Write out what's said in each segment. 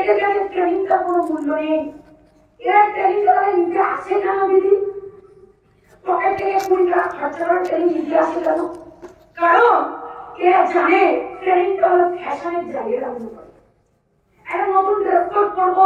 এদের কাছে ট্রেনিংটার কোনো মূল্য নেই। এরা ট্রেনিংটা নিতে আসে কেন দিদি? পকেট থেকে 20 লাখ খরচা করে ট্রেনিং নিতে আসে কেন? কারণ এরা জানে ট্রেনিংটা হলো ফ্যাশনের জায়গা। একটা নতুন ড্রেস কোড করবো,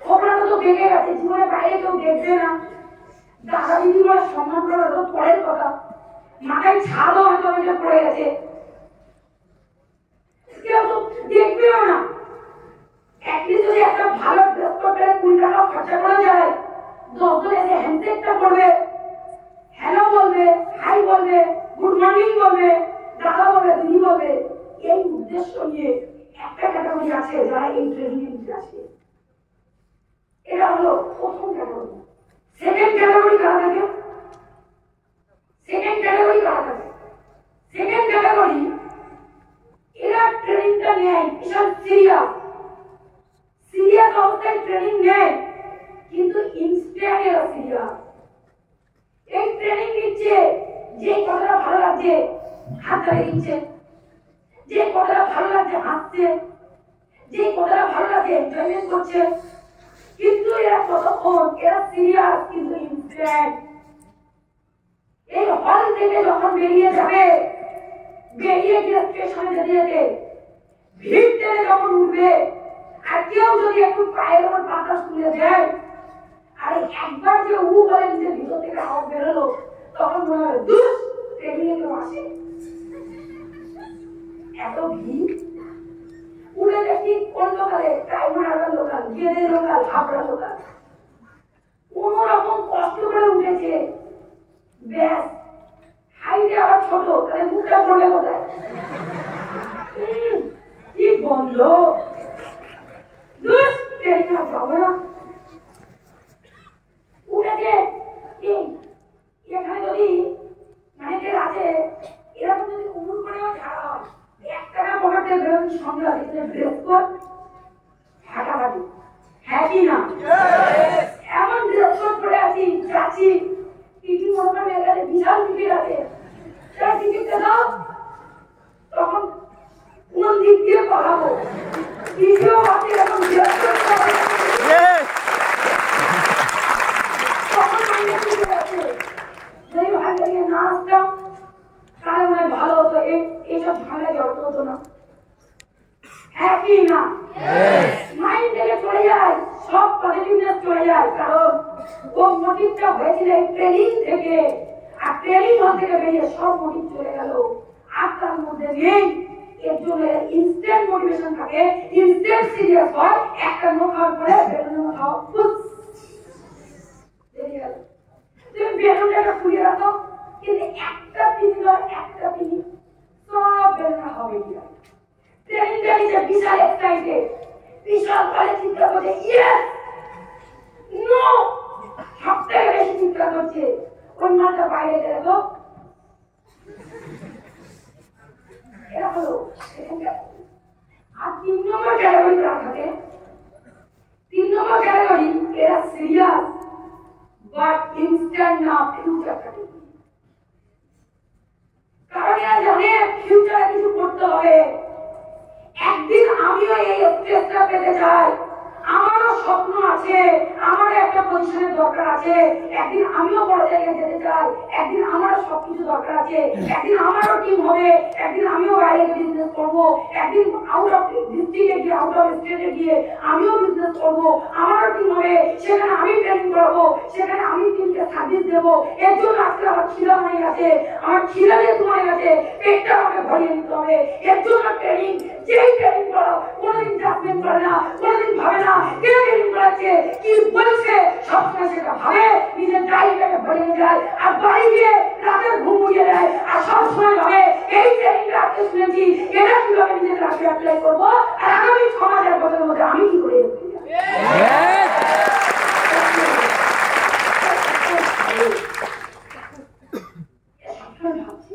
খবরানো তো দেখে গেছে, জীবনে বাইরে কেউ দেখবে না, দাদা দিদি বলে সম্মান করা তো পরের কথা, মাথায় ছাদও হয়তো অনেকটা পড়ে গেছে, কেউ তো দেখবেও না। একদিন যদি একটা ভালো ড্রেস কোড 20 টাকা খরচা করা যায়, 10 জন এসে হ্যান্ডশেকটা করবে, হ্যালো বলবে, হাই বলবে, গুড মর্নিং বলবে, দাদা বলবে, দিদি বলবে, এই উদ্দেশ্য নিয়ে একটা ক্যাটাগরি আছে যারা এই ট্রেনিং নিতে আসে। এটা হলো প্রথম ক্যাটাগরি। সেকেন্ড ক্যাটাগরি কারা থাকে? সেকেন্ড ক্যাটাগরি এরা ট্রেনিংটা নেয় বিশাল সিরিয়াস অবস্থায় ট্রেনিং নেয়, কিন্তু ইনস্ট্যান্ট এরা সিরিয়াস। এই ট্রেনিং নিচ্ছে, যে কথাটা ভালো লাগছে হাত ধরে দিচ্ছে, যে কথাটা ভালো লাগছে হাসছে, যে কথাটা ভালো লাগছে এনজয়মেন্ট করছে, কিন্তু এরা কতক্ষণ এরা সিরিয়াস কিন্তু ইনস্ট্যান্ট। এই হল থেকে যখন বেরিয়ে যাবে, বেরিয়ে গিয়ে স্টেশনে যেতে যেতে ভিড় টেনে যখন উঠবে, আর কেউ যদি একটু পায়ের ওপর বাতাস তুলে দেয়, আর একবার যে বলেন যে ভিতর থেকে আওয়াজ বেরোলো, তখন মনে হয় দুস ট্রেনিংয়ে কেউ আসে। এত ভিড় উড়ে দেখি কোন লোকালে, timer local, Gede local, Habra local, কোন রকম কষ্ট করে উঠেছে, ব্যাস হাইটে আবার ছোট, তাহলে মুখটা পড়লে কোথায়? কি বন্ধ, ট্রেনিং যাবো না। উঠেছে এখানে যদি ম্যানেজার আছে, এরকম যদি উমুর করে ছাড়া হয়, 1 টাকা পকেটে বেরোন সঙ্গে আছে, ড্রেস কোড ফাটাফাটি, হ্যাঁ কি না? এমন ড্রেস কোড করে আছি, যাচ্ছি, টিভি মনে করে এখানে বিশাল টিকিট আছে, সেটা টিকিটটা দাও, তখন কোন দিক দিয়ে পালাবো, টিভিও আছে, এরকম ড্রেস কোড করে না আসতাম, তাহলে মনে ভালো হতো, এইসব ঝামেলা জড়িত হতো না, হ্যাঁ কি না? মাইন্ড থেকে চলে যায়, সব পজিটিভনেস চলে যায়, কারণ ও মোটিভটা হয়েছিল ট্রেনিং থেকে, আর ট্রেনিং থেকে বেরিয়ে সব মোটিভ চলে গেল, আর তার মধ্যে নেই। এর জন্য ইনস্ট্যান্ট মোটিভেশন থাকে, ইনস্ট্যান্ট সিরিয়াস হয়, একটা নো খাওয়ার পরে বেলুন খাওয়া বেরিয়ে গেল। তুমি বেলুনটা ফুলিয়ে রাখো, কিন্তু একটা পিনি সব বেলুন হবে গিয়া। ট্রেনিংটা নিচে বিশাল এক্সাইটেড, বিশাল ভালো চিন্তা করছে, ইয়েস নো, সবথেকে বেশি চিন্তা করছে, ওই মালটা বাইরে দেখো, এরা হলো আর 3 নম্বর ক্যাটাগরি থাকে। 3 নম্বর ক্যাটাগরি এরা সিরিয়াস বাট ইনস্ট্যান্ট না, ফিউচার ক্যাটাগরি। কারণ এরা জানে ফিউচারে কিছু করতে হবে, একদিন আমিও এই স্টেজটা পেতে চাই, আমারও স্বপ্ন আছে, আমারও একটা পজিশনের দরকার আছে, একদিন আমিও বড় জায়গায় যেতে চাই, একদিন আমারও সবকিছু দরকার আছে, একদিন আমারও টিম হবে, একদিন আমিও বাইরে গিয়ে বিজনেস করবো, একদিন আউট অফ ডিস্ট্রিক্টে গিয়ে, আউট অফ স্টেটে গিয়ে আমিও বিজনেস করবো, আমারও টিম হবে, সেখানে আমি ট্রেনিং করাবো, সেখানে আমি টিমকে সার্ভিস দেবো। এর জন্য আজকে আমার খিদা হয়ে গেছে, আমার খিদা দিয়ে তোমার গেছে, পেটটা আমাকে ভরিয়ে নিতে হবে। এর জন্য ট্রেনিং, যেই ট্রেনিং করো কোনোদিন জাজমেন্ট করে না, কোনোদিন ভাবে না কে ট্রেনিং করাচ্ছে, কি বলছে, সবসময় সেটা ভাবে, নিজের ডায়েরিটাকে ভরিয়ে যায়, আর বাড়ি গিয়ে রাতের ঘুম উড়িয়ে দেয়, আর সবসময় ভাবে এই ট্রেনিংটা আজকে শুনেছি, এটা কিভাবে নিজের লাইফে অ্যাপ্লাই করবো, আর আগামী 6 মাসের বছরের মধ্যে আমি কি করে ভাবছি।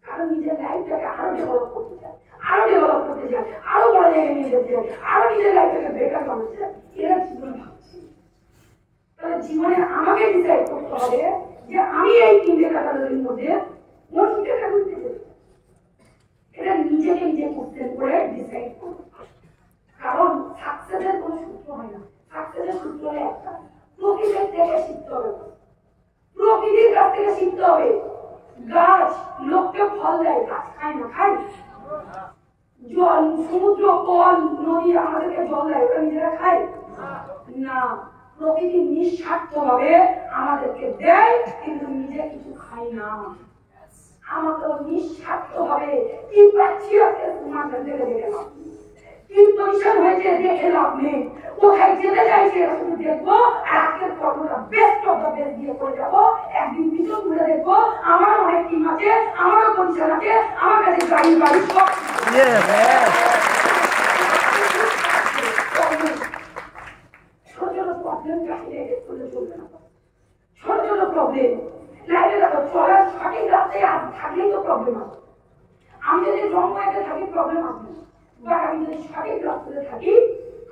কারণ নিজের লাইফটাকে আরো ডেভেলপ করতে চায়, আরো ডেভেলপ করতে চায়, আরো বড় জায়গায় নিয়ে যেতে চায়, আরো নিজের লাইফটাকে বেটার বানাতে চায়, এরা জীবন ভাবছি। তাহলে জীবনে আমাকে ডিসাইড করতে হবে যে আমি এই 3টে ক্যাটাগরির মধ্যে কোন ক্যাটাগরিতে যেতে চাই। এটা নিজেকে নিজে কোশ্চেন করে ডিসাইড করব। কারণ হবে। গাছ লোককে ফল দেয়, গাছ খায় না, খায়? জল, সমুদ্র, কল, নদী আমাদেরকে জল দেয়, ওরা নিজেরা খায় না। প্রকৃতি নিঃস্বার্থ ভাবে আমাদেরকে দেয়, কিন্তু নিজে কিছু খায় না। আমাকে নিঃস্বার্থ ভাবে কি পাচ্ছি আজকে তোমার দেখে দেখলাম, কি পরিশ্রম হয়েছে দেখে লাভ নেই। কোথায় যেতে চাইছে শুধু দেখবো, আর আজকের কর্মটা বেস্ট অফ দ্য বেস্ট দিয়ে করে যাবো। একদিন পিছন ঘুরে দেখবো আমার অনেক টিম আছে, আমারও পরিশ্রম আছে, আমার কাছে গাড়ি বাড়ি সব। ছোট ছোট প্রবলেম কাহিনী করলে চলবে না। ছোট ছোট প্রবলেম লাইফে দেখো, চলার সঠিক রাস্তায় থাকলেই তো প্রবলেম আছে। আমি যদি রং ওয়েতে থাকি প্রবলেম আসবে, বাট আমি যদি সঠিক রাস্তাতে থাকি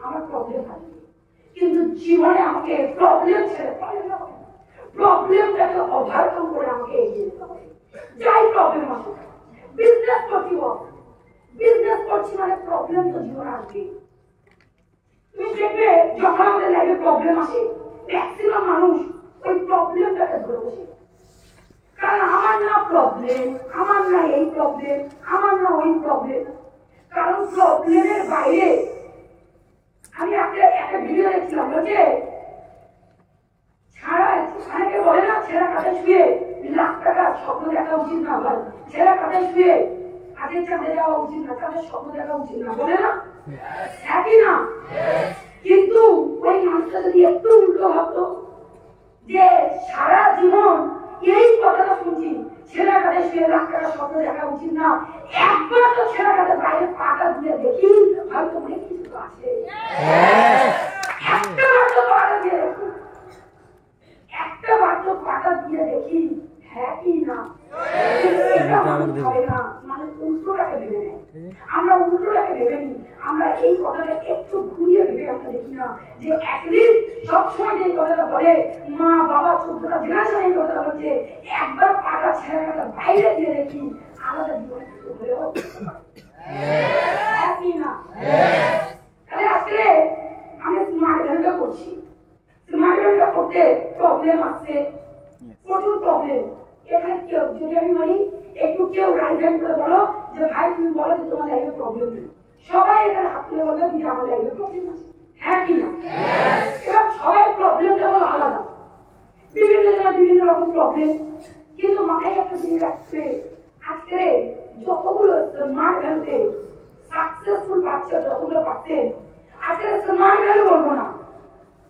আমার প্রবলেম আসবে। কিন্তু জীবনে আমাকে প্রবলেম ছেড়ে প্রবলেমটাকে ওভারকাম করে আমাকে এগিয়ে যেতে হবে। যাই প্রবলেম আসুক, বিজনেস করছি, বিজনেস করছি মানে প্রবলেম তো জীবনে আসবে। তুমি দেখবে যখন আমাদের লাইফে প্রবলেম আসে, ম্যাক্সিমাম মানুষ ওই প্রবলেমটাকে ধরে বসে। কারণ আমার না প্রবলেম, আমার না এই প্রবলেম, আমার না ওই প্রবলেম। কারণ প্রবলেমের বাইরে আমি একটা ভিডিও দেখছিলাম, বলছে অনেকে বলে না ছেঁড়া কাঁধে শুয়ে লাখ টাকা স্বপ্ন দেখা উচিত না, ভাই ছেঁড়া কাঁধে শুয়ে কাজের চাঁদে যাওয়া উচিত না, কাজের স্বপ্ন দেখা উচিত না, বলে না? একই না? কিন্তু ওই মানুষটা যদি একটু উল্টো ভাবতো যে সারা জীবন এই কথাটা শুনছি, ছেঁড়া কাঁধে শুয়ে লাখ টাকা স্বপ্ন দেখা উচিত না, একবার তো ছেঁড়া কাঁধে বাইরে পাটা দিয়ে দেখি, হয়তো অনেক কিছু আছে। একটা বার তো পাটা দিয়ে দেখি, একটা বার তো পাটা দিয়ে দেখি, হ্যাঁ কি না? মানে উল্টোটাকে ভেবে নেয়, আমরা উল্টোটাকে ভেবে নিই। আমরা এই কথাটা একটু ঘুরিয়ে ভেবে আমরা দেখি না যে অ্যাটলিস্ট সবসময় যে কথাটা বলে মা বাবা 14টা জেনারেশন এই কথাটা বলছে, একবার পাটা ছেড়ে বাইরে দিয়ে দেখি, আমাদের জীবনে কিছু হলেও হ্যাঁ কি না? তাহলে আজকে আমি স্মার্ট ভ্যালুটা করছি, স্মার্ট ভ্যালুটা করতে প্রবলেম আসছে, প্রচুর প্রবলেম। এখানে কেউ যদি আমি বলি একটু কেউ রাইট হ্যান্ড করে বলো যে ভাই তুমি বলো যে তোমার লাইফে প্রবলেম নেই, সবাই এখানে হাত তুলে বলবে যে আমার লাইফে প্রবলেম আছে, হ্যাঁ কি না? এবার সবাই প্রবলেমটা হলো আলাদা, বিভিন্ন জনের বিভিন্ন রকম প্রবলেম। কিন্তু মাথায় একটা জিনিস রাখছে, আজকে যতগুলো স্মার্ট ভ্যালুতে সাকসেসফুল পাচ্ছে, যতগুলো পাচ্ছেন আজকে স্মার্ট ভ্যালু বলবো না,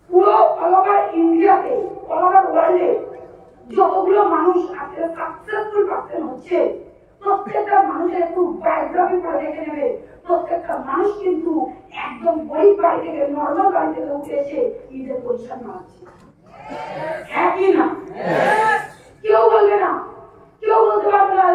পুরো অল ওভার ইন্ডিয়াতে, অল ওভার ওয়ার্ল্ডে যতগুলো মানুষ আজকে সাকসেসফুল পাচ্ছেন হচ্ছে, প্রত্যেকটা মানুষের একটু বায়োগ্রাফি পড়ে দেখে নেবে। প্রত্যেকটা মানুষ কিন্তু একদম গরিব বাড়ি থেকে, নর্মাল বাড়ি থেকে উঠে এসে নিজের পজিশন বাড়াচ্ছে, হ্যাঁ কি না? কেউ বলবে না, কেউ বলতে পারবে না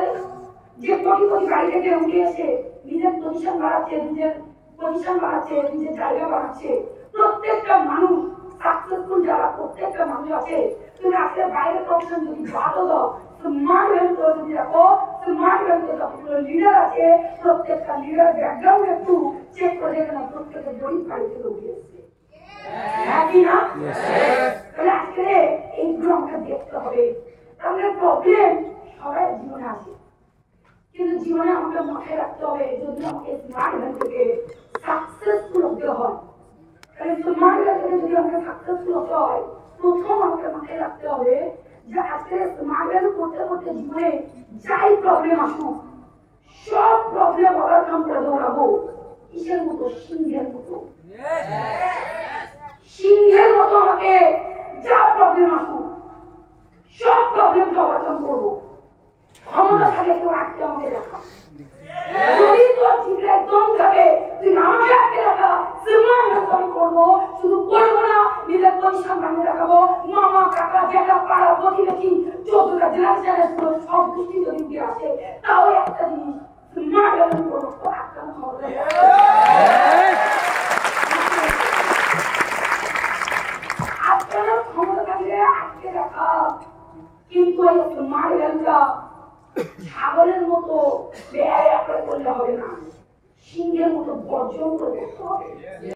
যে কোটি কোটি বাড়ি থেকে উঠে এসে নিজের পজিশন বাড়াচ্ছে, নিজের পজিশন বাড়াচ্ছে, নিজের জায়গা বাড়াচ্ছে। প্রত্যেকটা মানুষ সাকসেসফুল যারা প্রত্যেকটা মানুষ আছে, তুমি আজকে বাইরে প্রফেশন যদি বাদও দাও, স্মার্ট ভ্যালু যদি রাখো, স্মার্ট ভ্যালু যতগুলো লিডার আছে প্রত্যেকটা লিডার ব্যাকগ্রাউন্ড একটু চেক করে দেখে না, প্রত্যেকটা গরিব বাড়ি থেকে উঠে এসছে, হ্যাঁ কি না? তাহলে আজকে এইগুলো আমাকে দেখতে হবে। তাহলে প্রবলেম সবাই জীবনে আসে, কিন্তু জীবনে আমাকে মাথায় রাখতে হবে যদি আমাকে স্মার্ট ভ্যালু থেকে সাকসেসফুল হতে হয়, তাহলে স্মার্ট ভ্যালু থেকে যদি আমাকে সাকসেসফুল হতে হয়, প্রথম আমাকে মাথায় রাখতে হবে যে আজকে স্মার্ট ভ্যালু করতে করতে জীবনে যাই প্রবলেম আসুক সব প্রবলেম ওভারকাম করে দৌড়াবো। কিসের মতো? সিংহের মতো। সিংহের মতো আমাকে যা প্রবলেম আসুক সব প্রবলেম ওভারকাম করবো। ক্ষমতা থাকে কেউ আটকে আমাকে দেখা, যদি তোর ঠিক একদম থাকে তুই আমাকে আটকে রাখা, আমি করবো, শুধু করবো না, নিজের পরিশ্রম বানিয়ে রাখাবো। মামা কাকা জ্যাঠা পাড়া প্রতিবেশী 14টা জেনারেশনের পুরো সব দৃষ্টি যদি উঠে আসে, তাও একটা জিনিস স্মার্ট ভ্যালু করবো, আটকানো ক্ষমতা।